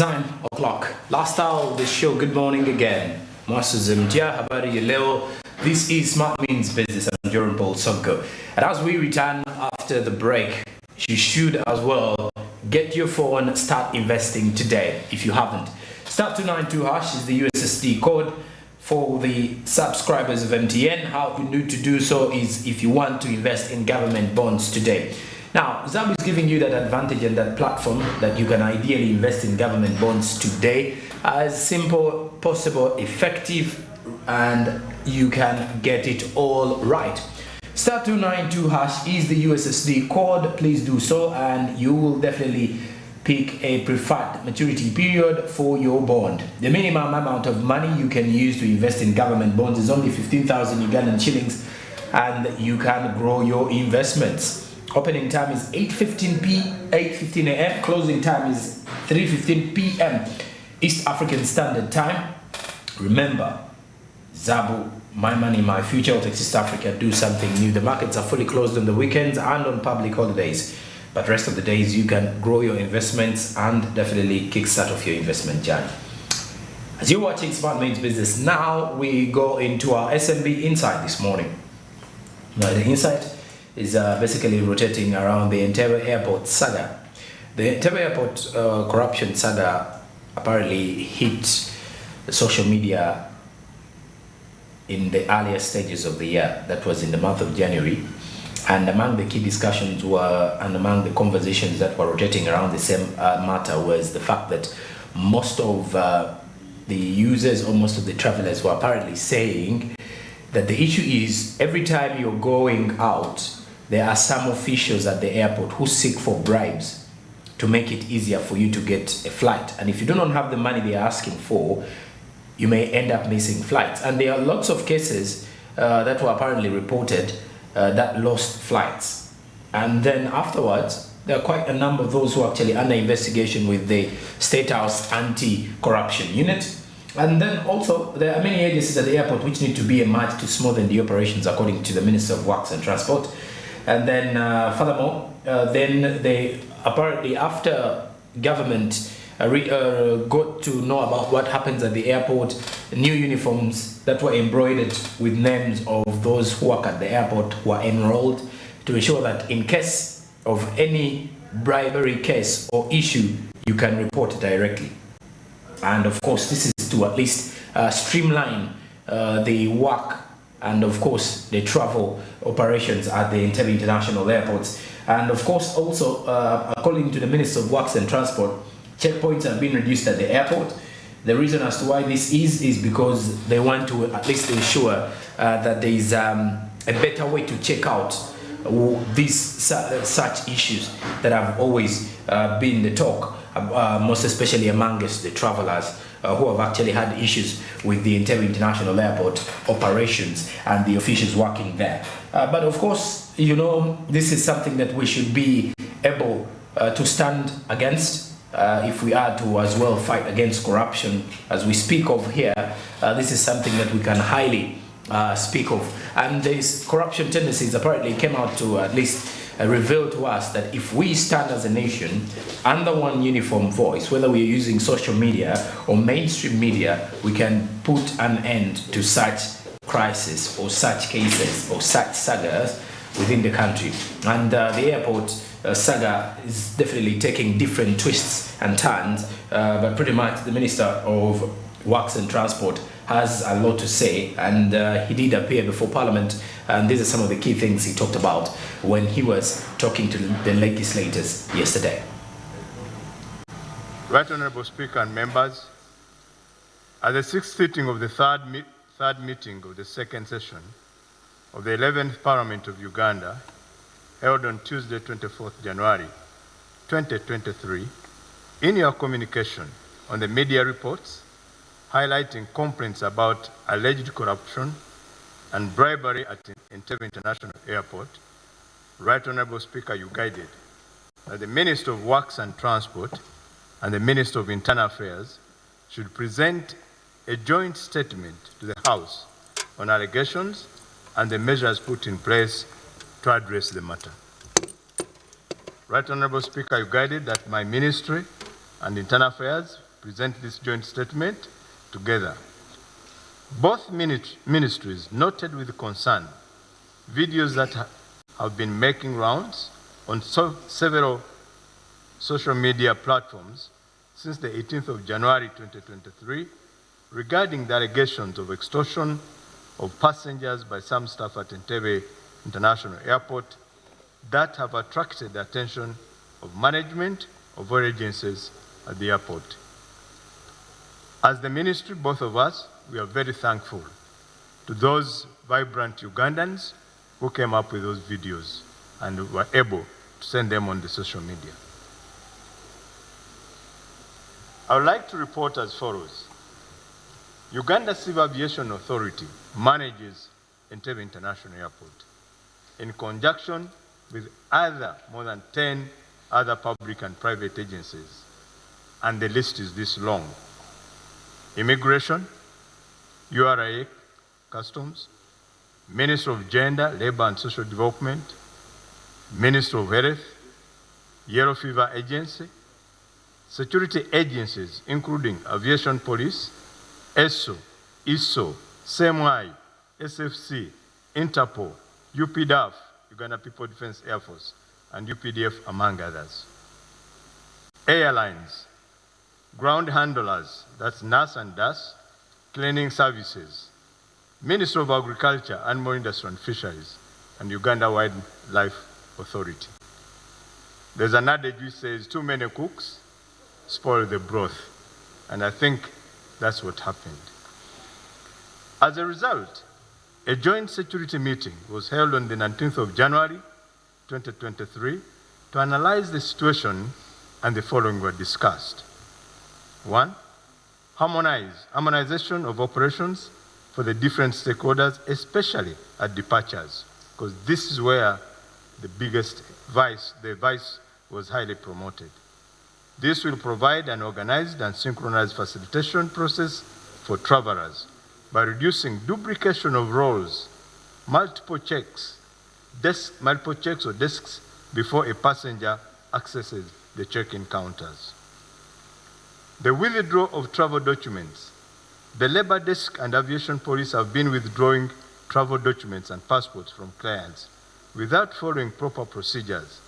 9 o'clock. Last hour of the show. Good morning again. Habari leo. This is Smart Means Business. I'm Jerome Paul Saga. And as we return after the break, you should as well get your phone, start investing today if you haven't. Star 292 hash is the USSD code for the subscribers of MTN. How you need to do so is if you want to invest in government bonds today. Now, Zab is giving you that advantage and that platform that you can ideally invest in government bonds today as simple, possible, effective, and you can get it all right. Star 292 hash is the USSD code. Please do so and you will definitely pick a preferred maturity period for your bond. The minimum amount of money you can use to invest in government bonds is only 15,000 Ugandan shillings, and you can grow your investments. Opening time is 8:15 a.m. Closing time is 3:15 p.m. East African Standard Time. Remember, Zabu, my money, my future. With East Africa, do something new. The markets are fully closed on the weekends and on public holidays, but rest of the days you can grow your investments and definitely kickstart off your investment journey. As you're watching Smart Means Business, now we go into our SMB Insight this morning. Now, the Insight is basically rotating around the Entebe Airport saga. The Entebe Airport corruption saga apparently hit social media in the earlier stages of the year. That was in the month of January. And among the key discussions were, and among the conversations that were rotating around the same matter, was the fact that most of the users or most of the travelers were apparently saying that the issue is every time you're going out, there are some officials at the airport who seek for bribes to make it easier for you to get a flight. And if you do not have the money they are asking for, you may end up missing flights. And there are lots of cases that were apparently reported that lost flights. And then afterwards, there are quite a number of those who are actually under investigation with the State House Anti-Corruption Unit. And then also, there are many agencies at the airport which need to be emerged to smoothen the operations according to the Minister of Works and Transport. And then furthermore, then they apparently, after government got to know about what happens at the airport, new uniforms that were embroidered with names of those who work at the airport were enrolled to ensure that in case of any bribery case or issue, you can report directly. And of course, this is to at least streamline the work and of course the travel operations at the Entebe International Airports. And of course also, according to the Minister of Works and Transport, checkpoints have been reduced at the airport. The reason as to why this is because they want to at least ensure that there is a better way to check out these such issues that have always been the talk, most especially amongst the travelers who have actually had issues with the Entebe International Airport operations and the officials working there. But of course, you know, this is something that we should be able to stand against if we are to as well fight against corruption. As we speak of here, this is something that we can highly speak of. And these corruption tendencies apparently came out to at least reveal to us that if we stand as a nation under one uniform voice, whether we're using social media or mainstream media, we can put an end to such crisis or such cases or such sagas within the country. And the airport saga is definitely taking different twists and turns, but pretty much the Minister of Works and Transport has a lot to say, and he did appear before Parliament, and these are some of the key things he talked about when he was talking to the legislators yesterday. Right Honourable Speaker and members, at the sixth sitting of the third meeting of the second session of the 11th Parliament of Uganda, held on Tuesday, 24th January 2023, in your communication on the media reports highlighting complaints about alleged corruption and bribery at Entebe International Airport, Right Honourable Speaker, you guided that the Minister of Works and Transport and the Minister of Internal Affairs should present a joint statement to the House on allegations and the measures put in place to address the matter. Right Honourable Speaker, you guided that my ministry and Internal Affairs present this joint statement together. Both ministries noted with concern videos that have been making rounds on several social media platforms since the 18th of January 2023 regarding the allegations of extortion of passengers by some staff at Entebe International Airport that have attracted the attention of management of all agencies at the airport. As the ministry, both of us, we are very thankful to those vibrant Ugandans who came up with those videos and were able to send them on the social media. I would like to report as follows. Uganda Civil Aviation Authority manages Entebe International Airport in conjunction with more than 10 other public and private agencies, and the list is this long. Immigration, URA, Customs, Ministry of Gender, Labor and Social Development, Ministry of Health, Yellow Fever Agency, security agencies including Aviation Police, ESO, ISO, SEMI, SFC, Interpol, UPDAF, Uganda People Defense Air Force, and UPDF, among others. Airlines, ground handlers, that's NAS and DAS, cleaning services, Ministry of Agriculture, Animal Industry and Fisheries, and Uganda Wildlife Authority. There's an adage which says, too many cooks spoil the broth, and I think that's what happened. As a result, a joint security meeting was held on the 19th of January 2023 to analyze the situation, and the following were discussed. 1. Harmonization of operations for the different stakeholders, especially at departures, because this is where the vice was highly promoted. This will provide an organized and synchronized facilitation process for travelers by reducing duplication of roles, multiple checks or desks before a passenger accesses the check-in counters. The withdrawal of travel documents. The Labor Desk and Aviation Police have been withdrawing travel documents and passports from clients without following proper procedures,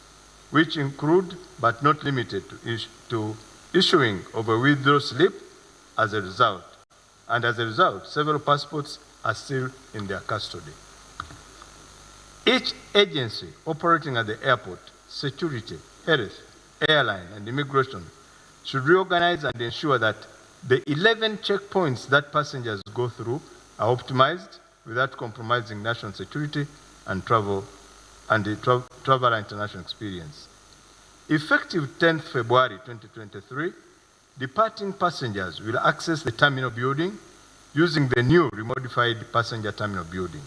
which include but not limited to issuing of a withdrawal slip as a result. And as a result, several passports are still in their custody. Each agency operating at the airport, security, health, airline, and immigration should reorganize and ensure that the 11 checkpoints that passengers go through are optimized without compromising national security and the traveler international experience. Effective 10th February 2023, departing passengers will access the terminal building using the new remodified passenger terminal building.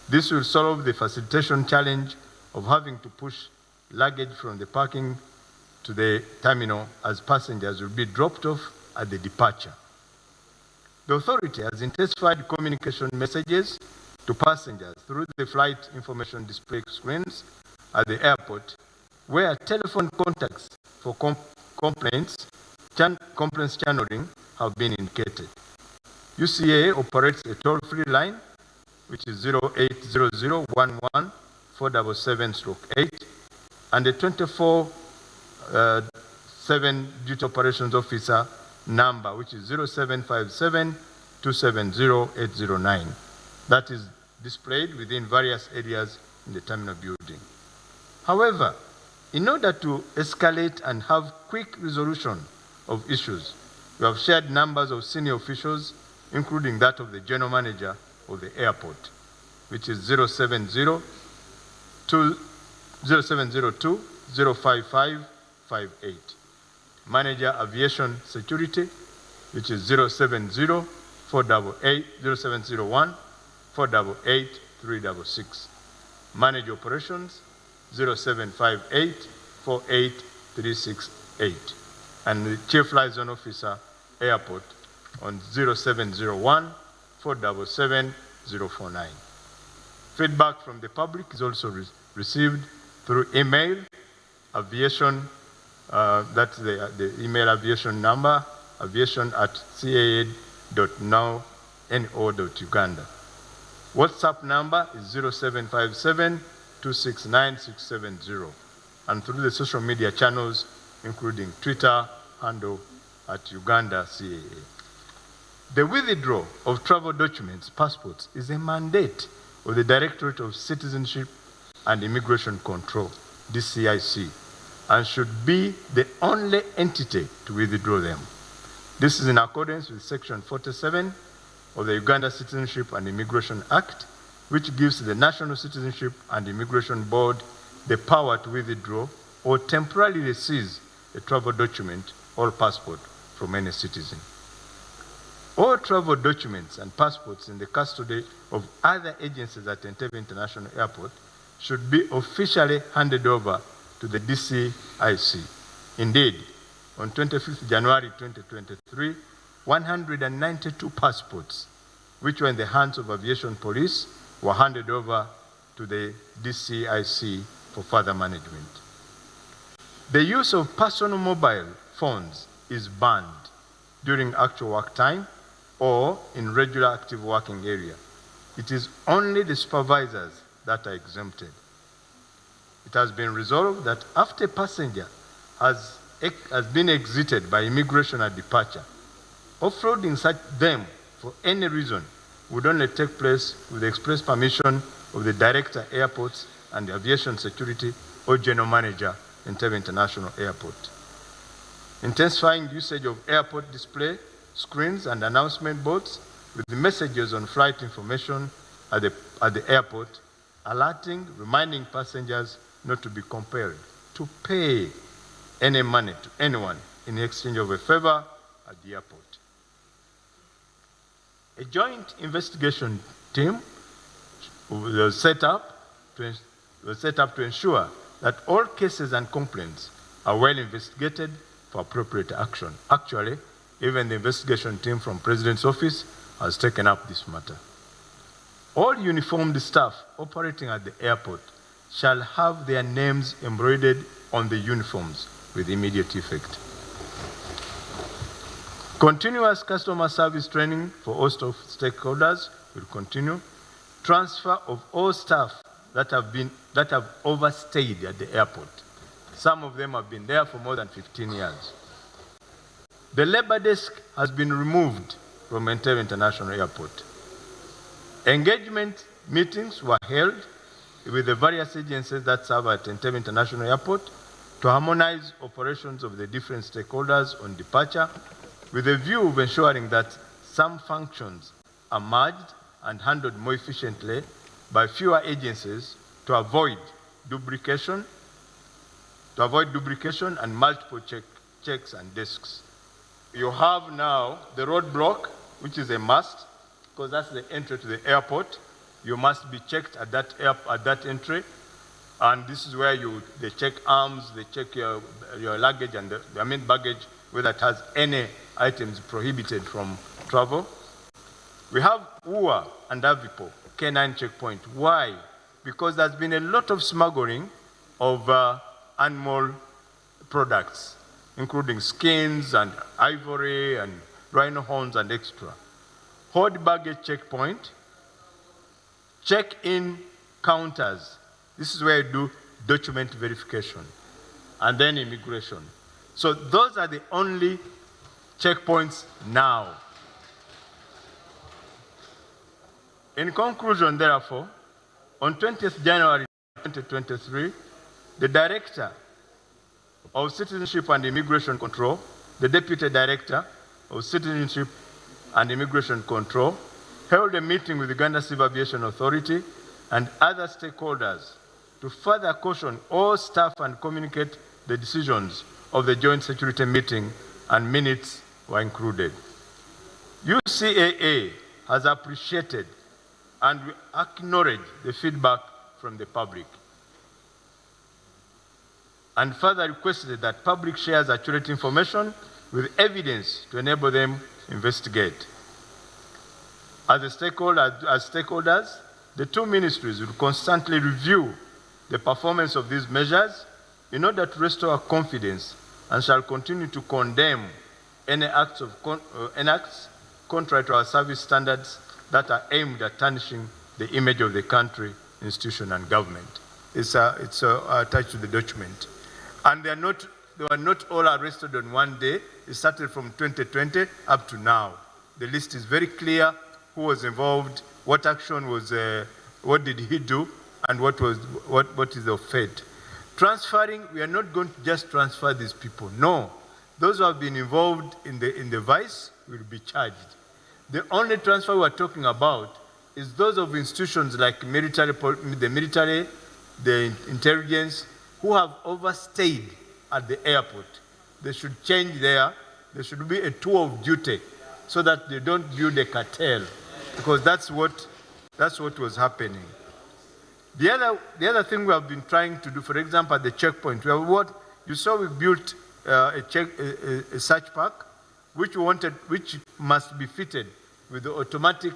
This will solve the facilitation challenge of having to push luggage from the parking to the terminal, as passengers will be dropped off at the departure. The authority has intensified communication messages to passengers through the flight information display screens at the airport, where telephone contacts for complaints channeling have been indicated. UCA operates a toll-free line, which is 080011-477-8, and a 24/7 duty operations officer number, which is 0757-270-809. That is displayed within various areas in the terminal building. However, in order to escalate and have quick resolution of issues, we have shared numbers of senior officials, including that of the general manager of the airport, which is 0702-05558. Manager aviation security, which is 0701-488-366. Manager operations, 0758-48368. And the chief liaison officer airport on 0701-477-049. Feedback from the public is also received through email, aviation, that's the email aviation number, aviation@caa.no.uganda. WhatsApp number is 0757 269 670, and through the social media channels, including Twitter handle @Uganda CAA. The withdrawal of travel documents, passports, is a mandate of the Directorate of Citizenship and Immigration Control, DCIC, and should be the only entity to withdraw them. This is in accordance with Section 47 of the Uganda Citizenship and Immigration Act, which gives the National Citizenship and Immigration Board the power to withdraw or temporarily seize a travel document or passport from any citizen. All travel documents and passports in the custody of other agencies at Entebe International Airport should be officially handed over to the DCIC. Indeed, on 25th January 2023, 192 passports, which were in the hands of aviation police, were handed over to the DCIC for further management. The use of personal mobile phones is banned during actual work time or in regular active working area. It is only the supervisors that are exempted. It has been resolved that after a passenger has been exited by immigration at departure, offloading such them for any reason would only take place with the express permission of the Director Airports and Aviation Security or General Manager, Entebe International Airport. Intensifying usage of airport display screens and announcement boards with the messages on flight information at the airport, alerting, reminding passengers not to be compelled to pay any money to anyone in exchange of a favor at the airport. A joint investigation team was set up to ensure that all cases and complaints are well investigated for appropriate action. Actually, even the investigation team from President's office has taken up this matter. All uniformed staff operating at the airport shall have their names embroidered on the uniforms with immediate effect. Continuous customer service training for all stakeholders will continue. Transfer of all staff that have overstayed at the airport. Some of them have been there for more than 15 years. The labor desk has been removed from Entebe International Airport. Engagement meetings were held with the various agencies that serve at Entebe International Airport to harmonize operations of the different stakeholders on departure, with a view of ensuring that some functions are merged and handled more efficiently by fewer agencies to avoid duplication and multiple checks and desks. You have now the roadblock, which is a must, because that's the entry to the airport. You must be checked at that entry, and this is where they check arms, they check your luggage and the baggage, whether it has any items prohibited from travel. We have UA and Avipo, K9 checkpoint. Why? Because there's been a lot of smuggling of animal products, including skins and ivory and rhino horns and extra. Hold baggage checkpoint, check-in counters. This is where you do document verification, and then immigration. So those are the only checkpoints now. In conclusion, therefore, on 20th January 2023, the Director of Citizenship and Immigration Control, the Deputy Director of Citizenship and Immigration Control, held a meeting with the Uganda Civil Aviation Authority and other stakeholders to further caution all staff and communicate the decisions of the joint security meeting, and minutes were included. UCAA has appreciated and acknowledged the feedback from the public, and further requested that public shares accurate information with evidence to enable them to investigate. As stakeholders, the two ministries will constantly review the performance of these measures in order to restore confidence, and shall continue to condemn any acts contrary to our service standards that are aimed at tarnishing the image of the country, institution, and government. It's attached to the document. And they were not all arrested on one day. It started from 2020 up to now. The list is very clear: who was involved, what action was, what did he do, and what is the fate. Transferring, we are not going to just transfer these people. No, those who have been involved in the vice will be charged. The only transfer we are talking about is those of institutions like the military, the intelligence, who have overstayed at the airport. They should change there. There should be a tour of duty so that they don't build a cartel, because that's what was happening. The other thing we have been trying to do, for example, at the checkpoint, we built a search park, which must be fitted with the automatic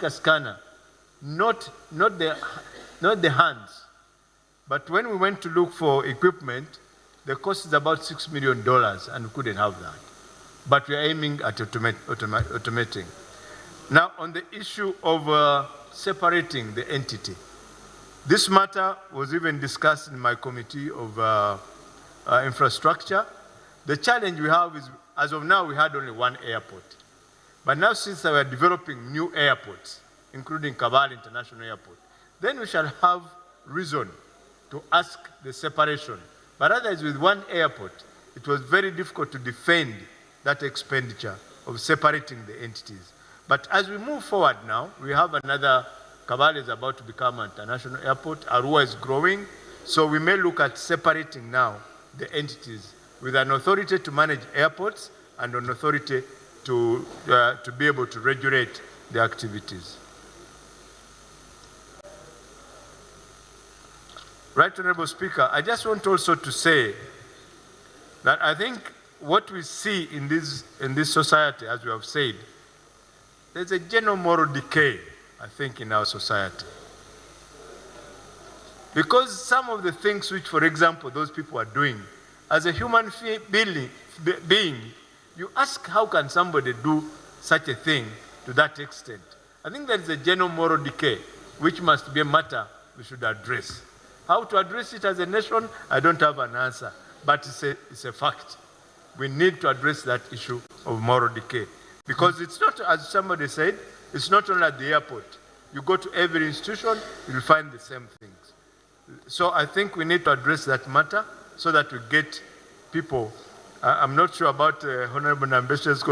scanner, not the hands. But when we went to look for equipment, the cost is about $6 million, and we couldn't have that. But we are aiming at automating. Now, on the issue of separating the entity, this matter was even discussed in my committee of infrastructure. The challenge we have is, as of now, we had only one airport. But now, since we are developing new airports, including Kabale International Airport, then we shall have reason to ask the separation. But otherwise, with one airport, it was very difficult to defend that expenditure of separating the entities. But as we move forward now, we have another, Kabale is about to become an international airport, Arua is growing, so we may look at separating now the entities with an authority to manage airports and an authority to be able to regulate the activities. Right Honorable Speaker, I just want also to say that I think what we see in this society, as we have said, there's a general moral decay, I think, in our society. Because some of the things which, for example, those people are doing, as a human being, you ask, how can somebody do such a thing to that extent? I think there is a general moral decay, which must be a matter we should address. How to address it as a nation, I don't have an answer, but it's a fact. We need to address that issue of moral decay. Because it's not, as somebody said, it's not only at the airport. You go to every institution, you'll find the same things. So I think we need to address that matter so that we get people. I'm not sure about Honorable Ambassador's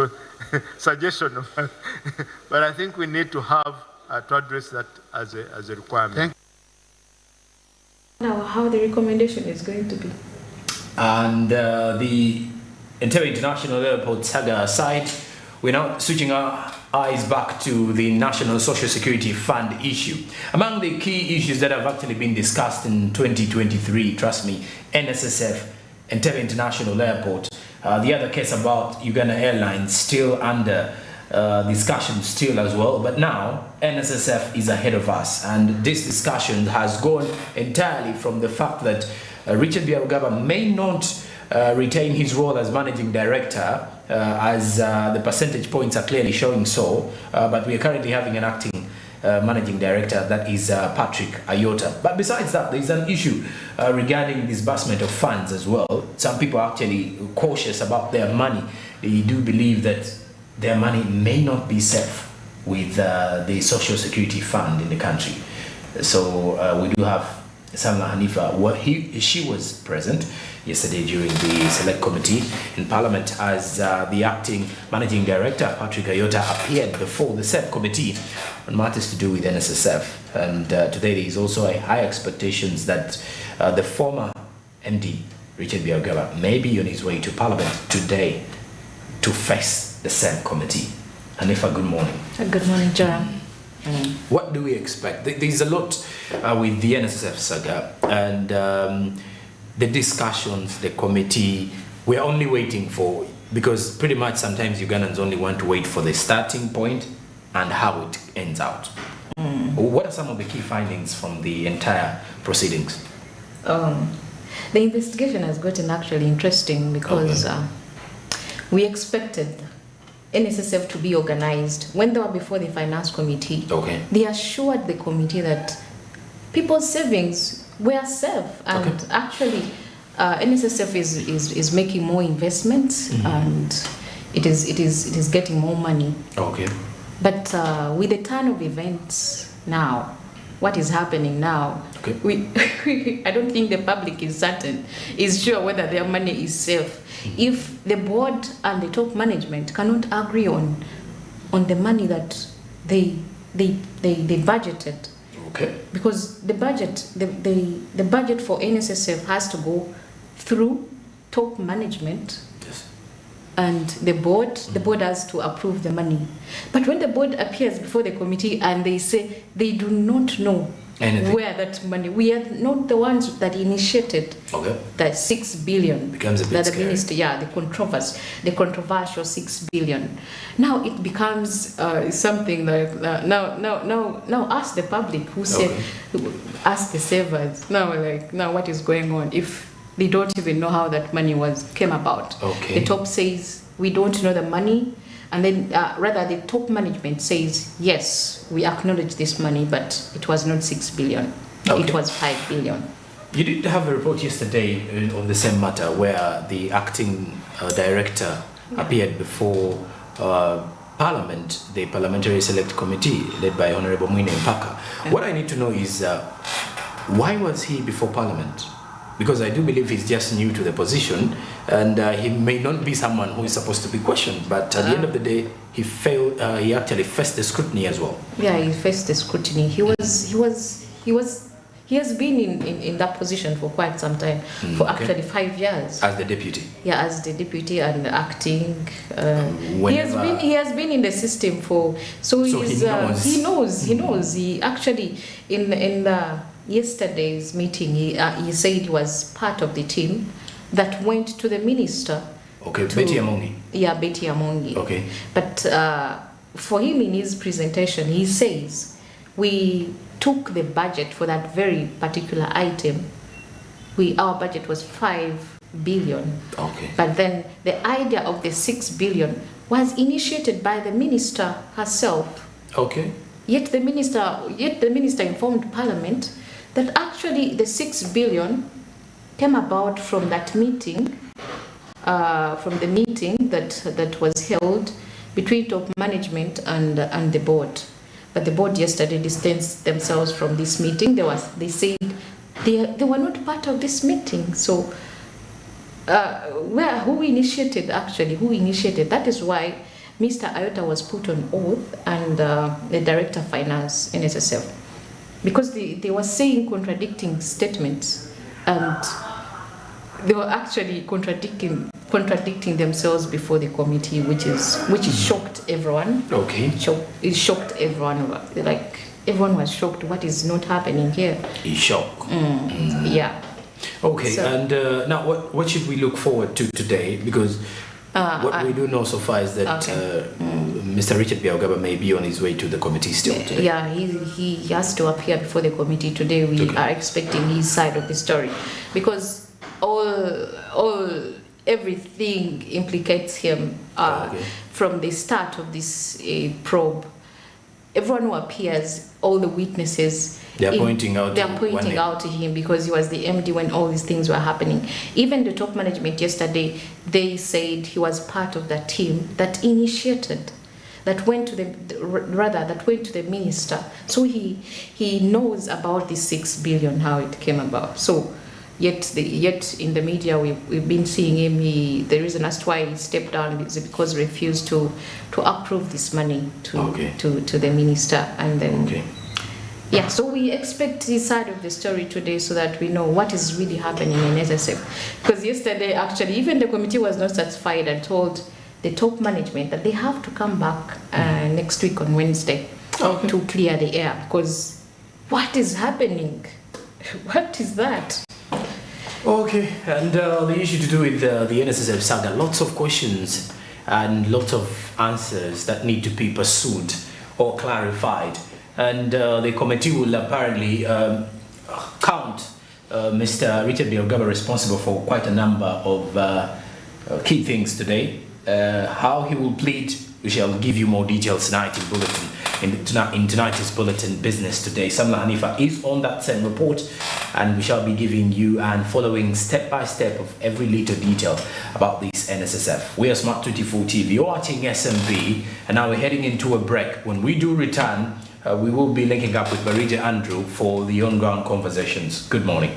suggestion, but I think we need to have to address that as a requirement. Now, how the recommendation is going to be? And the Entebe International Airport Saga site, we're now switching our eyes back to the National Social Security Fund issue. Among the key issues that have actually been discussed in 2023, trust me, NSSF, Entebe International Airport, the other case about Uganda Airlines still under discussion still as well, but now NSSF is ahead of us, and this discussion has gone entirely from the fact that Richard Byarugaba may not retain his role as managing director, as the percentage points are clearly showing so, but we are currently having an acting managing director, that is Patrick Ayota. But besides that, there is an issue regarding disbursement of funds as well. Some people are actually cautious about their money. They do believe that their money may not be safe with the Social Security Fund in the country. So we do have Samla Hanifa. She was present yesterday during the Select Committee in Parliament as the acting managing director, Patrick Ayota, appeared before the said committee on matters to do with NSSF. And today there is also a high expectations that the former MD, Richard Byarugaba, may be on his way to Parliament today to face the same committee. Hanifa, good morning. Good morning, Joram. What do we expect? There's a lot with the NSSF saga and the discussions, the committee. We're only waiting for, because pretty much sometimes Ugandans only want to wait for the starting point and how it ends out. What are some of the key findings from the entire proceedings? The investigation has gotten actually interesting because We expected NSSF to be organized. When they were before the finance committee, Okay. they assured the committee that people's savings were safe, and actually NSSF is making more investments, and it is getting more money. Okay. But with the turn of events now, what is happening now, I don't think the public is sure whether their money is safe. If the board and the top management cannot agree on the money that they budgeted, because the budget for NSSF has to go through top management. And the board has to approve the money. But when the board appears before the committee and they say they do not know where that money, we are not the ones that initiated that 6 billion. Becomes a bit that scary. the minister, the controversial 6 billion. Now it becomes something like now ask the public who say, ask the savers. Now what is going on if they don't even know how that money came about? The top says we don't know the money, and then rather the top management says yes, we acknowledge this money, but it was not 6 billion. It was 5 billion. You did have a report yesterday on the same matter where the acting director appeared before Parliament, the Parliamentary Select Committee led by Honorable Mwine Mpaka. What I need to know is why was he before Parliament? Because I do believe he's just new to the position, and he may not be someone who is supposed to be questioned, but at the end of the day, he failed. He actually faced the scrutiny as well. Yeah, he faced the scrutiny. He has been in that position for quite some time, for actually 5 years. As the deputy. Yeah, as the deputy and acting. He has been in the system for he knows. He actually in the yesterday's meeting, he said he was part of the team that went to the minister. Betty Amongi. Yeah, Betty Amongi. But for him, in his presentation, he says we took the budget for that very particular item. Our budget was 5 billion. But then the idea of the 6 billion was initiated by the minister herself. Yet the minister informed Parliament that actually the 6 billion came about from that meeting, from the meeting that was held between top management and the board. But the board yesterday distanced themselves from this meeting. They said they were not part of this meeting. So who initiated? That is why Mr. Ayota was put on oath, and the Director of Finance, NSSF. Because they were saying contradicting statements, and they were actually contradicting themselves before the committee, which shocked everyone. It shocked everyone. Like everyone was shocked. What is not happening here? Shock. Yeah. And now what should we look forward to today? Because what we do know so far is that Mr. Richard Biaugaba may be on his way to the committee still today. Yeah, he has to appear before the committee today. We are expecting his side of the story, because everything implicates him from the start of this probe. Everyone who appears, all the witnesses, they are pointing out to him because he was the MD when all these things were happening. Even the top management yesterday, they said he was part of that team that initiated, that went to the minister. So he knows about this 6 billion, how it came about. So yet in the media we've been seeing him. The reason as to why he stepped down is because he refused to approve this money to the minister, and then so we expect his side of the story today so that we know what is really happening in NSSF. Because yesterday, actually, even the committee was not satisfied and told the top management that they have to come back next week on Wednesday to clear the air. Because what is happening? What is that? And the issue to do with the NSSF Saga, lots of questions and lots of answers that need to be pursued or clarified. And the committee will apparently count Mr. Richard Biaugaba responsible for quite a number of key things today. how he will plead, we shall give you more details tonight in bulletin. In tonight's bulletin business today. Samla Hanifa is on that same report, and we shall be giving you and following step by step of every little detail about this NSSF. We are Smart24 TV, you're watching SMB, and now we're heading into a break. When we do return, we will be linking up with Barija Andrew for the on-ground conversations. Good morning.